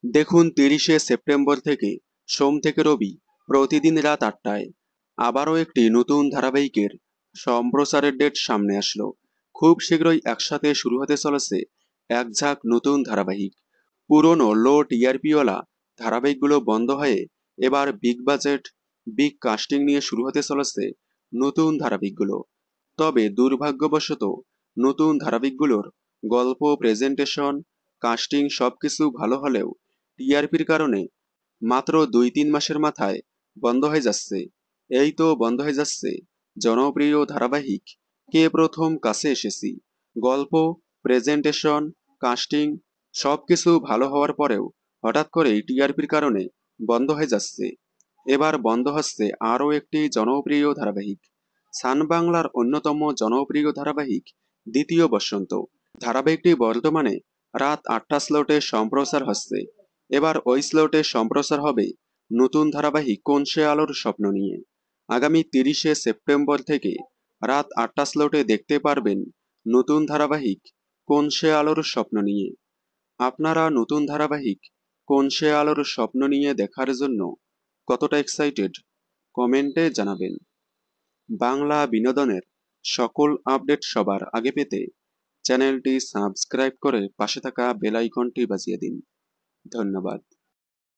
দেখুন 30শে সেপ্টেম্বর থেকে সোম থেকে রবি প্রতিদিন রাত 8টায় আবারও একটি নতুন ধারাবাহিকের সম্প্রচারের ডেট সামনে আসলো। খুব শীঘ্রই একসাথে শুরু হতে চলেছে এক ঝাঁক নতুন ধারাবাহিক। পুরনো লো টিআরপিওয়ালা ধারাবাহিকগুলো বন্ধ হয়ে এবার বিগ বাজেট, বিগ কাস্টিং নিয়ে শুরু হতে চলেছে নতুন ধারাবাহিকগুলো। তবে দুর্ভাগ্যবশত নতুন ধারাবাহিকগুলোর গল্প, প্রেজেন্টেশন, কাস্টিং সবকিছু ভালো হলেও টিআরপির কারণে মাত্র 2-3 মাসের মাথায় বন্ধ হয়ে যাচ্ছে। এই তো বন্ধ হয়ে যাচ্ছে জনপ্রিয় ধারাবাহিক কে প্রথম কাছে এসেছি। গল্প, প্রেজেন্টেশন, কাস্টিং সবকিছু ভালো হওয়ার পরেও হঠাৎ করেই টিআরপির কারণে বন্ধ হয়ে যাচ্ছে। এবার বন্ধ হচ্ছে আরও একটি জনপ্রিয় ধারাবাহিক, সান বাংলার অন্যতম জনপ্রিয় ধারাবাহিক দ্বিতীয় বসন্ত। ধারাবাহিকটি বর্তমানে রাত 8টা স্লটে সম্প্রচার হচ্ছে। এবার ওই স্লটে সম্প্রচার হবে নতুন ধারাবাহিক কোন সে আলোর স্বপ্ন নিয়ে। আগামী 30শে সেপ্টেম্বর থেকে রাত 8টা স্লটে দেখতে পারবেন নতুন ধারাবাহিক কোন সে আলোর স্বপ্ন নিয়ে। আপনারা নতুন ধারাবাহিক কোন সে আলোর স্বপ্ন নিয়ে দেখার জন্য কতটা এক্সাইটেড কমেন্টে জানাবেন। বাংলা বিনোদনের সকল আপডেট সবার আগে পেতে চ্যানেলটি সাবস্ক্রাইব করে পাশে থাকা বেল আইকনটি বাজিয়ে দিন। ধন্যবাদ।